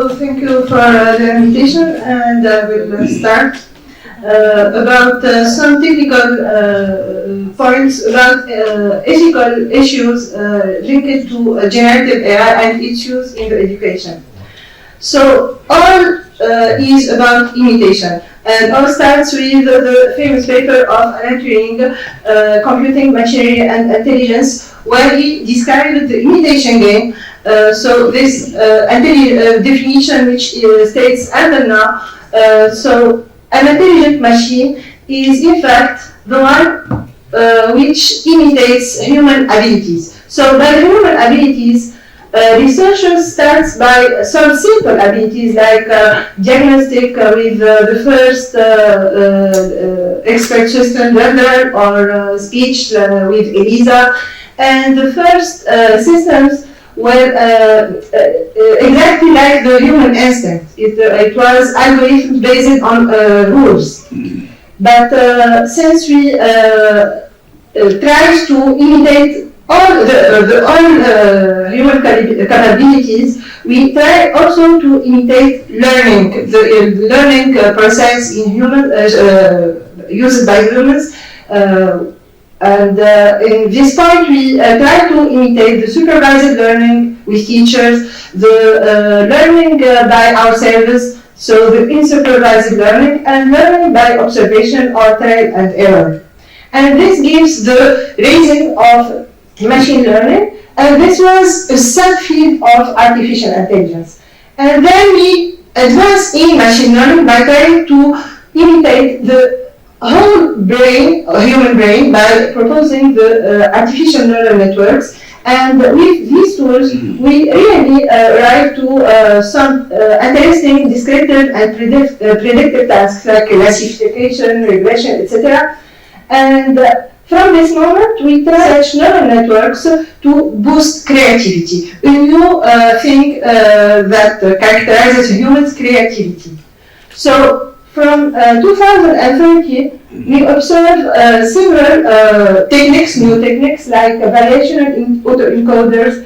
So thank you for the invitation, and we'll start about some technical points about ethical issues linked to generative AI and its use in the education. So all is about imitation, and all starts with the famous paper of Alan Turing, Computing, Machinery and Intelligence, where he described the imitation game. So this definition which states until now, so an intelligent machine is in fact the one which imitates human abilities. So by human abilities, researchers starts by some simple abilities like diagnostic with the first expert system level or speech with ELISA, and the first systems were exactly like the human instinct. It was algorithm based on rules. But since we try to imitate all human capabilities, we try also to imitate learning, the learning process in human used by humans. And in this point, we try to imitate the supervised learning with teachers, the learning by ourselves, so the unsupervised learning, and learning by observation or trial and error. And this gives the reason of machine learning, and this was a subfield of artificial intelligence. And then we advance in machine learning by trying to imitate the whole brain, or human brain, by proposing the artificial neural networks. And with these tools, we really arrive to some interesting descriptive and predictive tasks like classification, regression, etc. And from this moment, we try such neural networks to boost creativity, a new thing that characterizes humans' creativity. So from 2013, we observe several techniques, new techniques like variational autoencoders,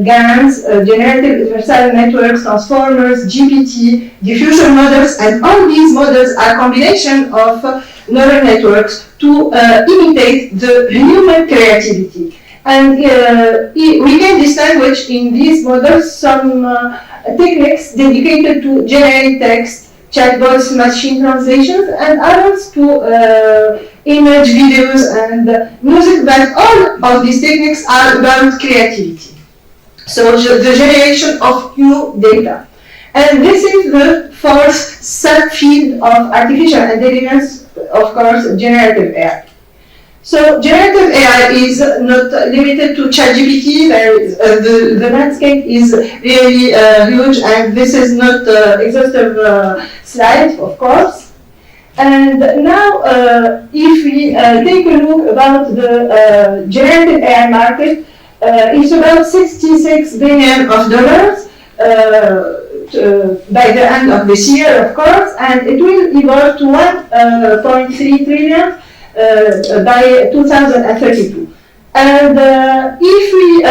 GANs, generative adversarial networks, transformers, GPT, diffusion models, and all these models are a combination of neural networks to imitate the human creativity. And we can distinguish in these models some techniques dedicated to generate text, chatbots, machine translations, and others to image, videos, and music, but all of these techniques are about creativity. So the generation of new data. And this is the fourth subfield of artificial intelligence, of course, generative AI. So generative AI is not limited to ChatGPT. The landscape is really huge, and this is not exhaustive slide, of course. And now, if we take a look about the generative AI market, it's about $66 billion by the end of this year, of course, and it will evolve to 1.3 trillion by 2032. And if we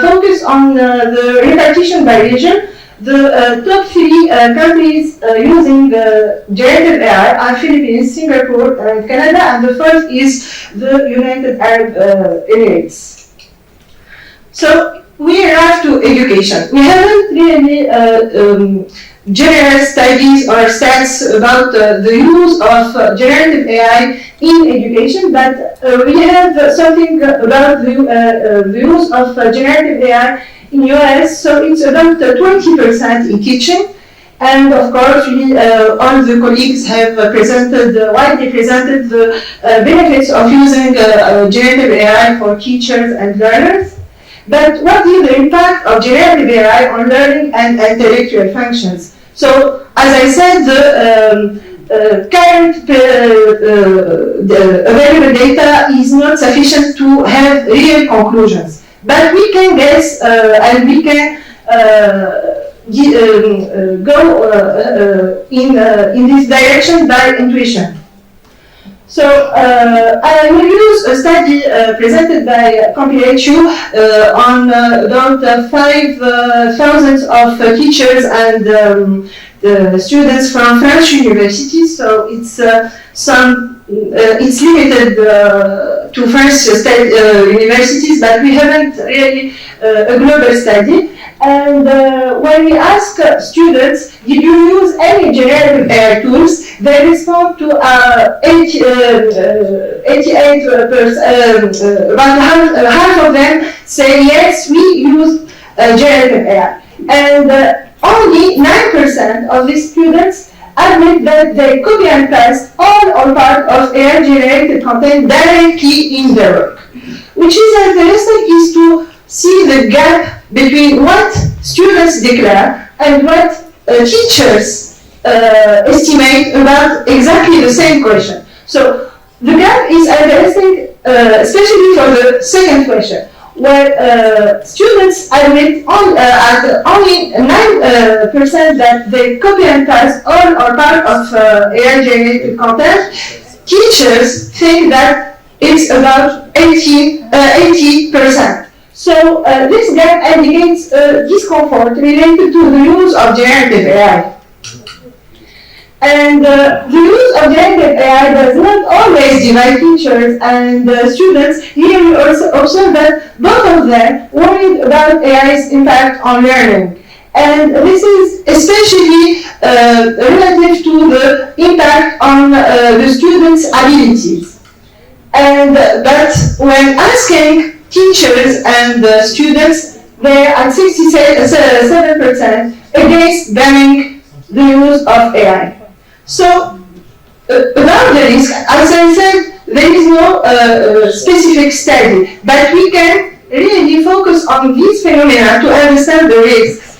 focus on the repartition by region, the top three countries using generative AI are Philippines, Singapore, and Canada, and the fourth is the United Arab Emirates. So we arrive to education. We haven't really general studies or stats about the use of generative AI in education, but we have something about the use of generative AI in US. So it's about 20% in teaching, and of course all the colleagues have widely presented the benefits of using generative AI for teachers and learners. But what is the impact of generative AI on learning and intellectual functions? So, as I said, the current available data is not sufficient to have real conclusions. But we can guess and we can go in this direction by intuition. So I will use a study presented by CompuHU on about 5,000 of teachers and the students from French universities. So it's it's limited to French universities, but we haven't really a global study. And when we ask students, did you use any generative AI tools, they respond to 88%, about half of them say yes, we use generative AI. And only 9% of these students admit that they copy and paste all or part of AI-generated content directly in their work. Which is interesting is to see the gap between what students declare and what teachers estimate about exactly the same question. So the gap is interesting, especially for the second question, where students admit at only 9% that they copy and paste all or part of AI-generated content. Teachers think that it's about 80%. So this gap indicates discomfort related to the use of generative AI. And the use of generative AI does not always divide teachers and students. Here we also observe that both of them worried about AI's impact on learning. And this is especially relative to the impact on the students' abilities. But when asking teachers and students, they're at 67% against banning the use of AI. So, about the risk, as I said, there is no specific study, but we can really focus on these phenomena to understand the risks.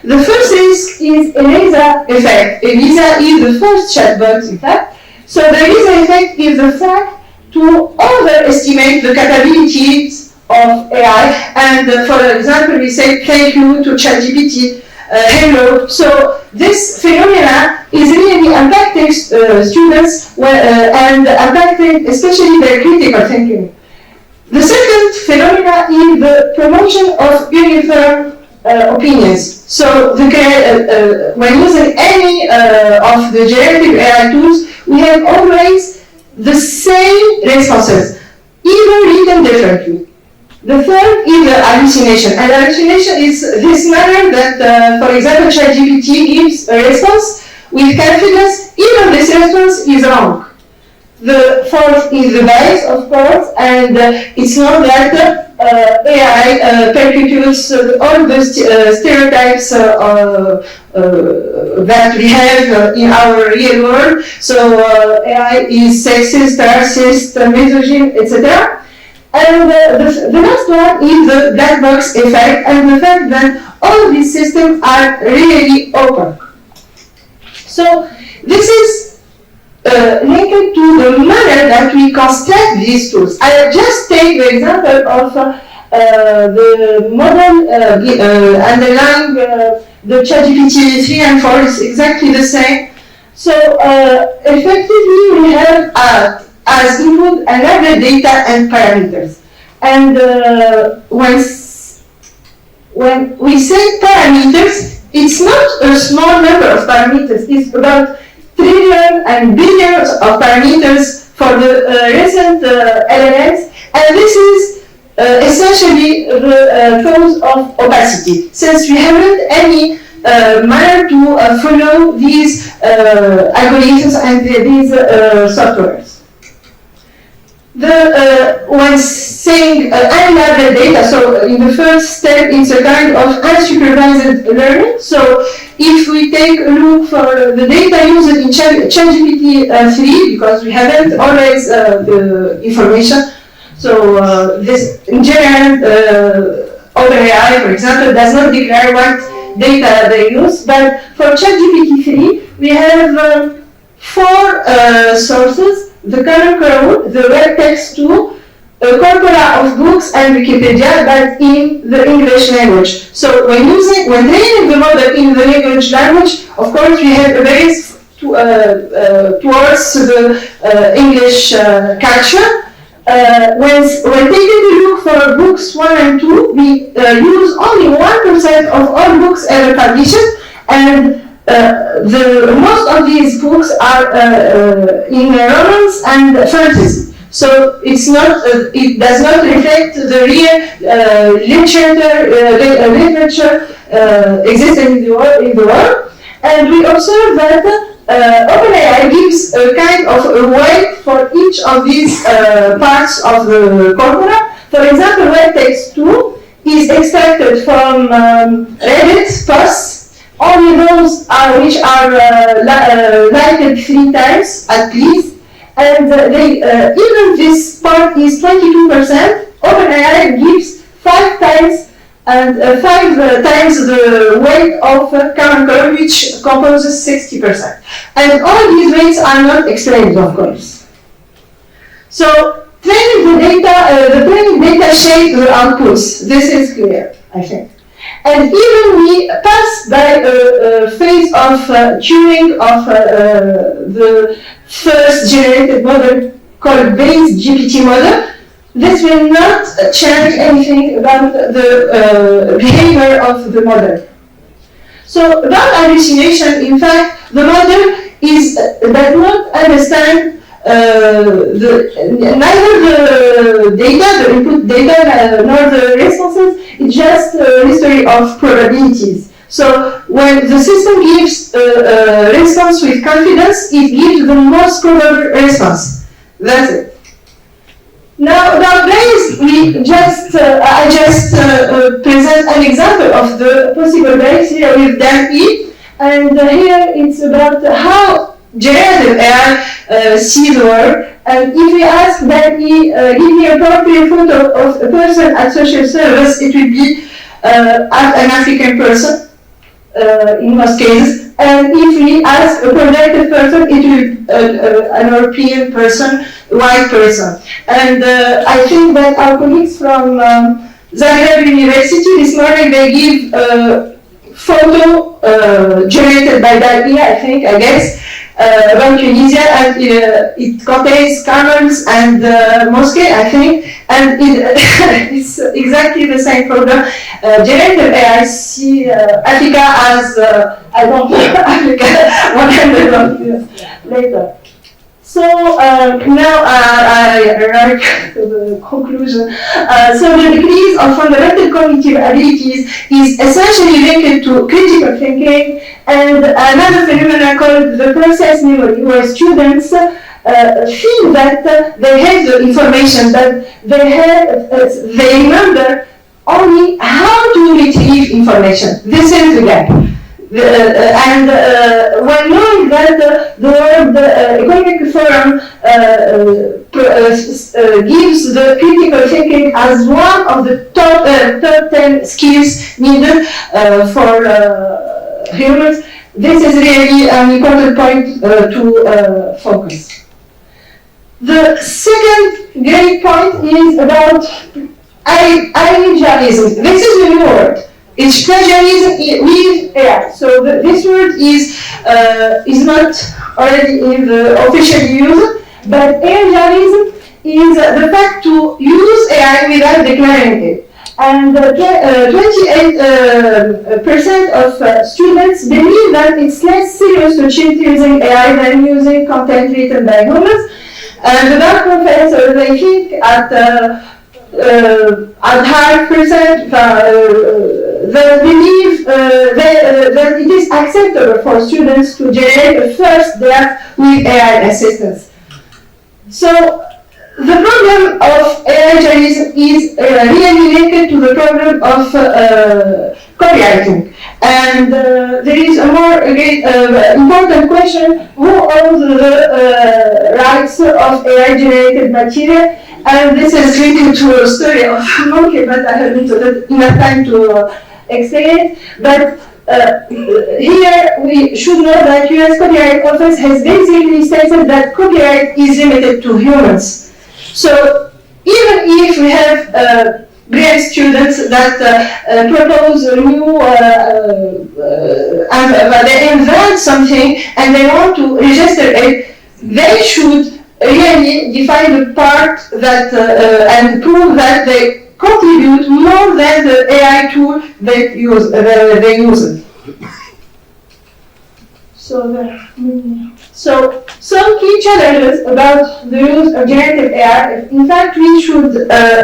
The first risk is ELISA effect. ELISA is the first chatbot, in fact. So the ELISA effect is the fact to overestimate the capabilities of AI. And for example, we say thank you to ChatGPT, hello. So this phenomena is really impacting students and impacting especially their critical thinking. The second phenomena is the promotion of uniform opinions. So when using any of the generative AI tools, we have always the same responses, even written differently. The third is the hallucination. And hallucination is this manner that, for example, ChatGPT gives a response with confidence, even this response is wrong. The fourth is the bias, of course, and it's known that AI perpetuates all the stereotypes that we have in our real world. So AI is sexist, racist, misogynist, etc. And the last one is the black box effect and the fact that all these systems are really open. So this is linked to the manner that we construct these tools. I just take the example of the model underlying the ChatGPT 3 and 4 is exactly the same. So effectively we have as input another data and parameters. And when we say parameters, it's not a small number of parameters. It's about trillions and billions of parameters for the recent LLMs. And this is essentially the cause of opacity, since we haven't any manner to follow these algorithms and these softwares. When saying unlabeled data, so in the first step, it's a kind of unsupervised learning. So if we take a look for the data used in ChatGPT 3, because we haven't always the information. So this, in general, OpenAI, for example, does not declare what data they use. But for ChatGPT 3, we have 4 sources. The Kernel Code, the Web Text 2, a corpora of books and Wikipedia, but in the English language. So when training the model in the English language, of course we have a base towards the English culture. When taking a look for books 1 and 2, we use only 1% of all books ever published, and most of these books are in romance and fantasy. So it's not, it does not reflect the real literature existing in the world. And we observe that OpenAI gives a kind of a weight for each of these parts of the corpora. For example, web text 2 is expected from Reddit posts. Only those which are liked 3 times at least, and even this part is 22%. OpenAI gives 5 times and 5 times the weight of common color, which composes 60%. And all these weights are not explained, of course. So training the training data shape the outputs. This is clear, I think. And even we pass by a phase of tuning of the first generated model called base GPT model. This will not change anything about the behavior of the model. So about hallucination, in fact, the model does not understand neither the data, the input data, nor the responses. It's just a history of probabilities. So when the system gives a response with confidence, it gives the most probable response. That's it. Now, nowadays, I just present an example of the possible bias here with DALL-E, and here it's about how generative AI sees the world. And if we ask DALL-E, give me a appropriate photo of a person at social service, it will be an African person in most cases. And if we ask a projected person, it will be an European person, white person. And I think that our colleagues from Zagreb University this morning, they give a photo generated by DALL-E, I guess, about Tunisia, and it contains camels and mosque, I think, and it's exactly the same problem. Generative AI see Africa as, I don't know, Africa 100 years later. So now I arrive to the conclusion. So the decrease of fundamental cognitive abilities is essentially linked to critical thinking and another phenomenon called the process memory, where students feel that they have the information, that they remember only how to retrieve information. This is the gap. And when knowing that the World Economic Forum gives the critical thinking as one of the top 10 skills needed for humans, this is really an important point to focus. The second great point is about idealism. This is a new word. It's plagiarism with AI. So this word is not already in the official use, but plagiarism is the fact to use AI without declaring it. And 28% of students believe that it's less serious to cheat using AI than using content written by humans. And about professors, they think at high percent that believe that it is acceptable for students to generate a first draft with AI assistance. So the problem of AI journalism is really linked to the problem of copywriting. And there is a more important question: who owns the rights of AI-generated material? And this is linked to a story of a monkey, but I haven't enough time to explain it. But here we should know that US Copyright Office has basically stated that copyright is limited to humans. So even if we have great students that propose a new, they invent something and they want to register it, they should really define the part that and prove that they contribute more than the AI tool they use. So some key challenges about the use of generative AI. In fact, we should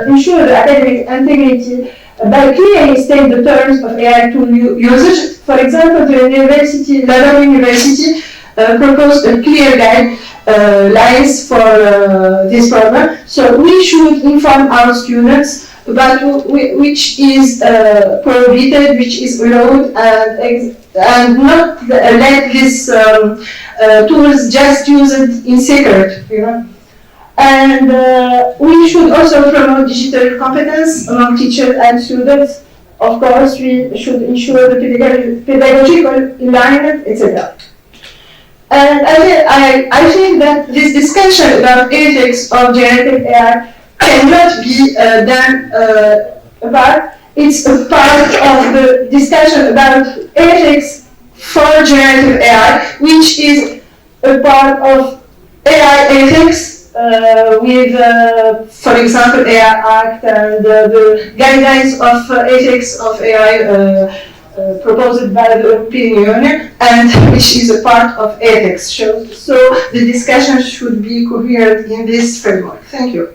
ensure the academic integrity by clearly state the terms of AI tool usage. For example, the London University proposed a clear guidelines for this problem. So we should inform our students about which is prohibited, which is allowed, and not let these tools just use it in secret, you know. And we should also promote digital competence among teachers and students. Of course, we should ensure the pedagogical alignment, etc. And I think that this discussion about ethics of generative AI cannot be done apart. It's a part of the discussion about ethics for generative AI, which is a part of AI ethics with, for example, AI Act and the guidelines of ethics of AI proposed by the European Union, and which is a part of ethics. So the discussion should be coherent in this framework. Thank you.